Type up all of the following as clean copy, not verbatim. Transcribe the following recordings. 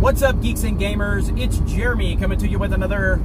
What's up, geeks and gamers? It's Jeremy coming to you with another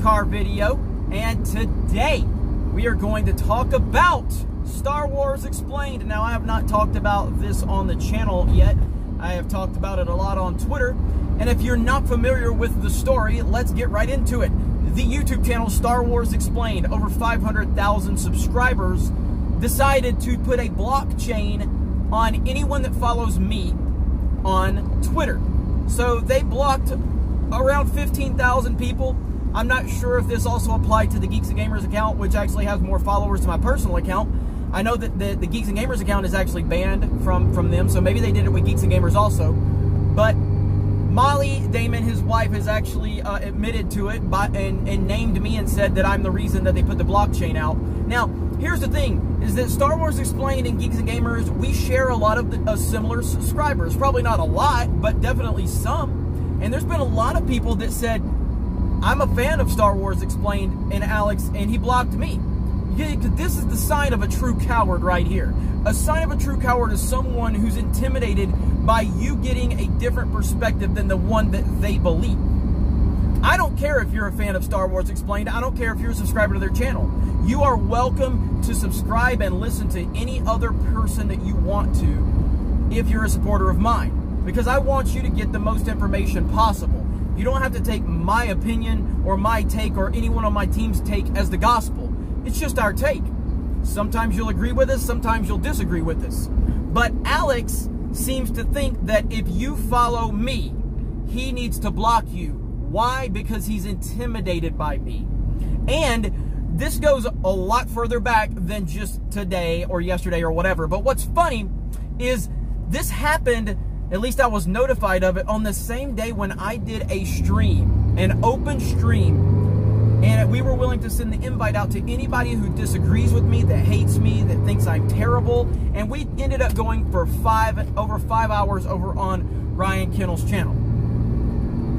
car video, and today we are going to talk about Star Wars Explained. Now, I have not talked about this on the channel yet. I have talked about it a lot on Twitter, and if you're not familiar with the story, let's get right into it. The YouTube channel Star Wars Explained, over 500,000 subscribers, decided to put a blockchain on anyone that follows me on Twitter. So they blocked around 15,000 people. I'm not sure if this also applied to the Geeks and Gamers account, which actually has more followers than my personal account. I know that the Geeks and Gamers account is actually banned from them, so maybe they did it with Geeks and Gamers also. But Molly Damon, his wife, has actually admitted to it and named me and said that I'm the reason that they put the blockchain out. Now, here's the thing, is that Star Wars Explained and Geeks and Gamers, we share a lot of similar subscribers. Probably not a lot, but definitely some. And there's been a lot of people that said, I'm a fan of Star Wars Explained and Alex, and he blocked me. This is the sign of a true coward right here. A sign of a true coward is someone who's intimidated by you getting a different perspective than the one that they believe. I don't care if you're a fan of Star Wars Explained. I don't care if you're a subscriber to their channel. You are welcome to subscribe and listen to any other person that you want to if you're a supporter of mine, because I want you to get the most information possible. You don't have to take my opinion or my take or anyone on my team's take as the gospel. It's just our take. Sometimes you'll agree with us, sometimes you'll disagree with us. But Alex seems to think that if you follow me, he needs to block you. Why? Because he's intimidated by me. And this goes a lot further back than just today or yesterday or whatever. But what's funny is this happened, at least I was notified of it, on the same day when I did a stream, an open stream. And we were willing to send the invite out to anybody who disagrees with me, that hates me, that thinks I'm terrible. And we ended up going for over 5 hours over on Ryan Kennel's channel.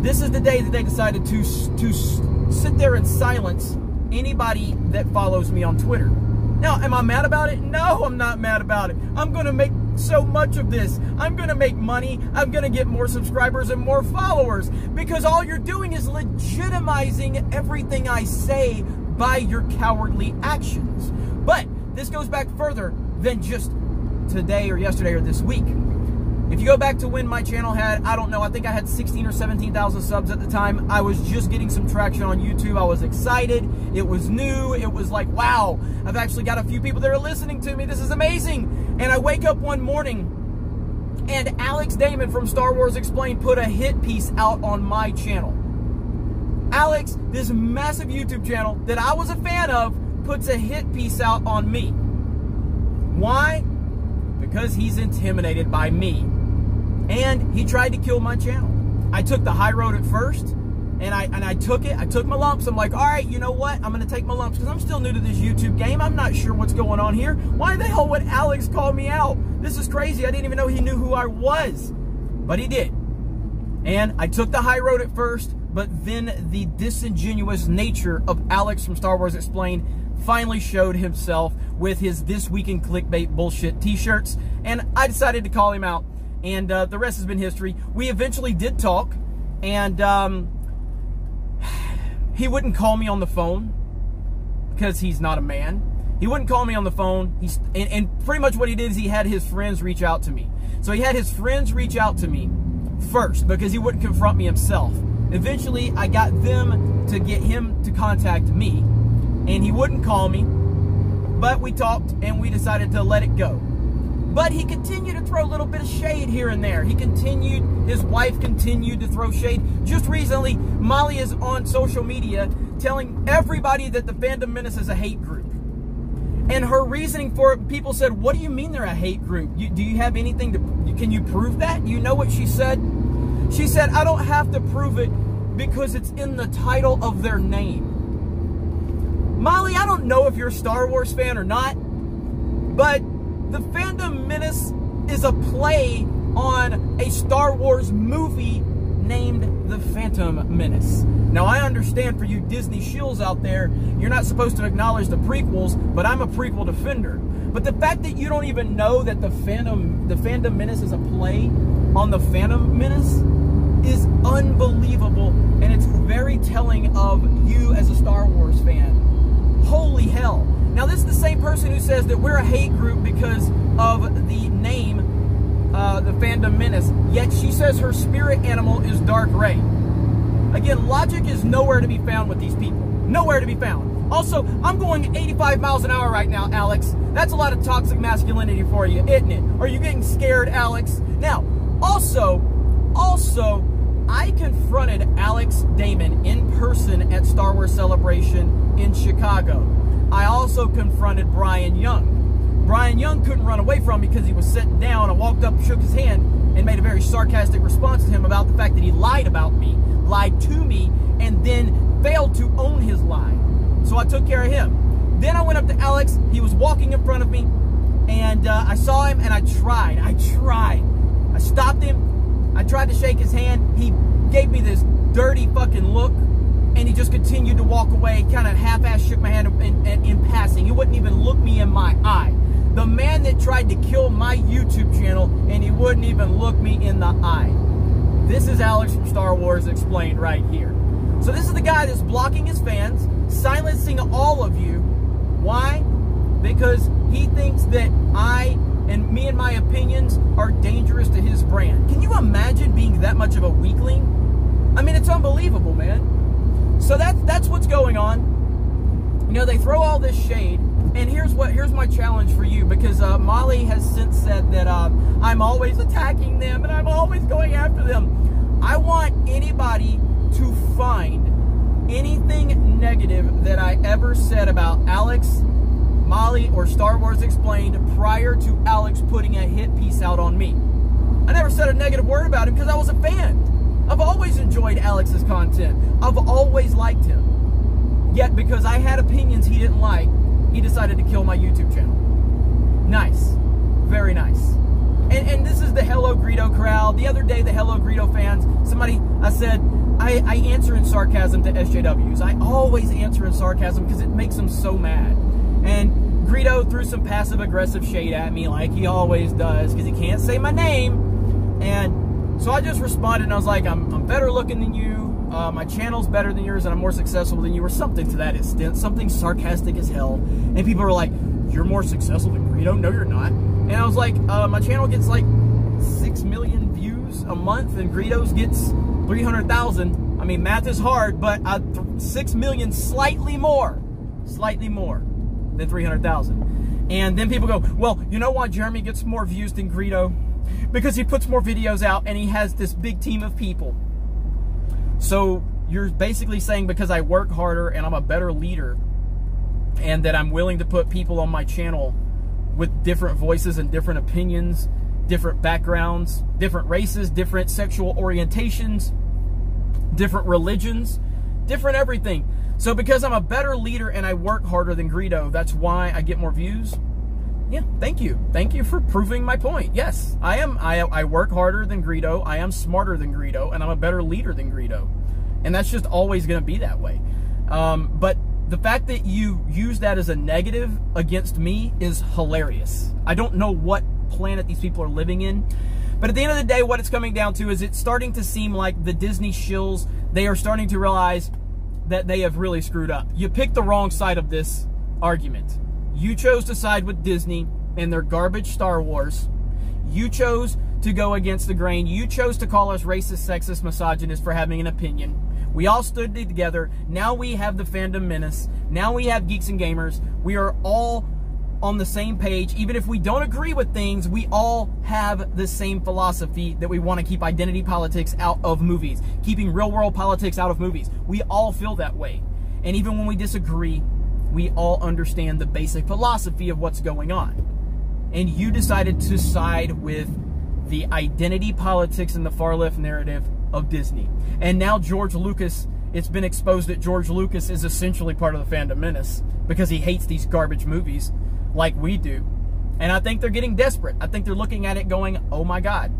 This is the day that they decided to sit there in silence anybody that follows me on Twitter. Now, am I mad about it? No, I'm not mad about it. I'm going to make so much of this. I'm going to make money. I'm going to get more subscribers and more followers, because all you're doing is legitimizing everything I say by your cowardly actions. But this goes back further than just today or yesterday or this week. If you go back to when my channel had, I don't know, I think I had 16 or 17,000 subs at the time. I was just getting some traction on YouTube. I was excited. It was new. It was like, wow, I've actually got a few people that are listening to me. This is amazing. And I wake up one morning and Alex Damon from Star Wars Explained put a hit piece out on my channel. Alex, this massive YouTube channel that I was a fan of, puts a hit piece out on me. Why? Because he's intimidated by me. And he tried to kill my channel. I took the high road at first, and I took it. I took my lumps. I'm like, all right, you know what? I'm going to take my lumps because I'm still new to this YouTube game. I'm not sure what's going on here. Why the hell would Alex call me out? This is crazy. I didn't even know he knew who I was. But he did. And I took the high road at first, but then the disingenuous nature of Alex from Star Wars Explained finally showed himself with his This Week in Clickbait bullshit t-shirts, and I decided to call him out, and the rest has been history. We eventually did talk, and he wouldn't call me on the phone because he's not a man. He wouldn't call me on the phone. And pretty much what he did is he had his friends reach out to me. So he had his friends reach out to me first because he wouldn't confront me himself. Eventually, I got them to get him to contact me, and he wouldn't call me, but we talked and we decided to let it go. But he continued to throw a little bit of shade here and there. His wife continued to throw shade. Just recently, Molly is on social media telling everybody that the Fandom Menace is a hate group. And her reasoning for it, people said, what do you mean they're a hate group? Do you have anything can you prove that? You know what she said? She said, I don't have to prove it because it's in the title of their name. Molly, I don't know if you're a Star Wars fan or not, but the Fandom Menace is a play on a Star Wars movie named The Phantom Menace. Now, I understand for you Disney shills out there, you're not supposed to acknowledge the prequels, but I'm a prequel defender. But the fact that you don't even know that the Phantom Menace is a play on The Phantom Menace is unbelievable, and it's very telling of you as a Star Wars fan. Holy hell. Now, this is the same person who says that we're a hate group because of the name, the Fandom Menace, yet she says her spirit animal is Dark Rey. Again, logic is nowhere to be found with these people. Nowhere to be found. Also, I'm going 85 miles an hour right now, Alex. That's a lot of toxic masculinity for you, isn't it? Are you getting scared, Alex? Now, also, I confronted Alex Damon in person at Star Wars Celebration in Chicago. I also confronted Brian Young. Brian Young couldn't run away from me because he was sitting down. I walked up, shook his hand, and made a very sarcastic response to him about the fact that he lied about me, lied to me, and then failed to own his lie. So I took care of him. Then I went up to Alex. He was walking in front of me, and I saw him, and I tried. I stopped him. I tried to shake his hand. He gave me this dirty fucking look, and he just continued to walk away, kind of half-ass shook my hand in passing. He wouldn't even look me in my eye. The man that tried to kill my YouTube channel, and he wouldn't even look me in the eye. This is Alex from Star Wars Explained right here. So this is the guy that's blocking his fans, silencing all of you. Why? Because he thinks that me and my opinions are dangerous to his brand. Can you imagine being that much of a weakling? I mean, it's unbelievable, man. So that's what's going on. You know, they throw all this shade, and here's my challenge for you, because Molly has since said that I'm always attacking them and I'm always going after them. I want anybody to find anything negative that I ever said about Alex, Molly, or Star Wars Explained prior to Alex putting a hit piece out on me. I never said a negative word about him because I was a fan. I've always enjoyed Alex's content. I've always liked him. Yet because I had opinions he didn't like, he decided to kill my YouTube channel. Nice. Very nice. And this is the Hello Greedo crowd. The other day, the Hello Greedo fans, I said, I answer in sarcasm to SJWs. I always answer in sarcasm because it makes them so mad. And Greedo threw some passive-aggressive shade at me like he always does because he can't say my name. And so I just responded, and I was like, I'm better looking than you. My channel's better than yours, and I'm more successful than you, or something to that extent. Something sarcastic as hell. And people are like, you're more successful than Greedo? No, you're not. And I was like, my channel gets like 6 million views a month, and Greedo's gets 300,000. I mean, math is hard, but 6 million, slightly more than 300,000. And then people go, well, you know why Jeremy gets more views than Greedo? Because he puts more videos out and he has this big team of people. So you're basically saying because I work harder and I'm a better leader, and that I'm willing to put people on my channel with different voices and different opinions, different backgrounds, different races, different sexual orientations, different religions, different everything. So because I'm a better leader and I work harder than Greedo, that's why I get more views? Yeah, thank you. Thank you for proving my point. Yes, I work harder than Greedo, I am smarter than Greedo, and I'm a better leader than Greedo. And that's just always going to be that way. But the fact that you use that as a negative against me is hilarious. I don't know what planet these people are living in. But at the end of the day, what it's coming down to is it's starting to seem like the Disney shills, they are starting to realize that they have really screwed up. You picked the wrong side of this argument. You chose to side with Disney and their garbage Star Wars. You chose to go against the grain. You chose to call us racist, sexist, misogynist for having an opinion. We all stood together. Now we have the Fandom Menace. Now we have Geeks and Gamers. We are all on the same page. Even if we don't agree with things, we all have the same philosophy that we want to keep identity politics out of movies, keeping real world politics out of movies. We all feel that way. And even when we disagree, we all understand the basic philosophy of what's going on. And you decided to side with the identity politics and the far left narrative of Disney. And now George Lucas, it's been exposed that George Lucas is essentially part of the Fandom Menace because he hates these garbage movies like we do. And I think they're getting desperate. I think they're looking at it going, oh my God,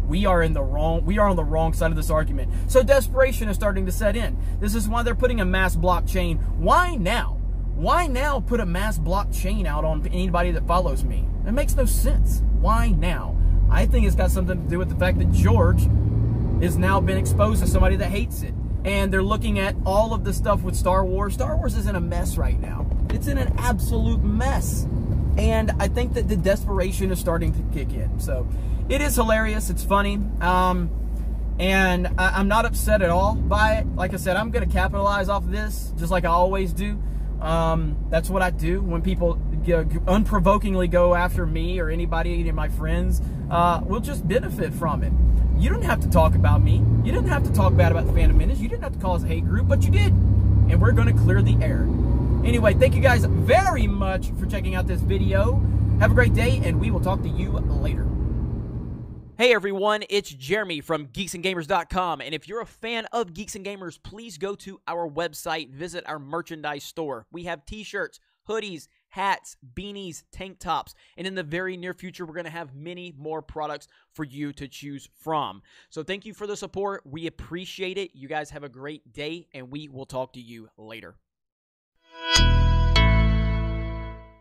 we are on the wrong side of this argument. So desperation is starting to set in. This is why they're putting a mass blockchain. Why now? Why now put a mass blockchain out on anybody that follows me? It makes no sense. Why now? I think it's got something to do with the fact that George has now been exposed to somebody that hates it. And they're looking at all of the stuff with Star Wars. Star Wars is in a mess right now. It's in an absolute mess. And I think that the desperation is starting to kick in. So it is hilarious. It's funny. And I'm not upset at all by it. Like I said, I'm going to capitalize off of this just like I always do. That's what I do when people unprovokingly go after me or anybody, any of my friends. We'll just benefit from it. You didn't have to talk about me. You didn't have to talk bad about the Phantom Menace. You didn't have to call us a hate group, but you did. And we're going to clear the air. Anyway, thank you guys very much for checking out this video. Have a great day, and we will talk to you later. Hey everyone, it's Jeremy from geeksandgamers.com, and if you're a fan of Geeks and Gamers, please go to our website, visit our merchandise store. We have t-shirts, hoodies, hats, beanies, tank tops, and in the very near future, we're going to have many more products for you to choose from. So thank you for the support. We appreciate it. You guys have a great day, and we will talk to you later.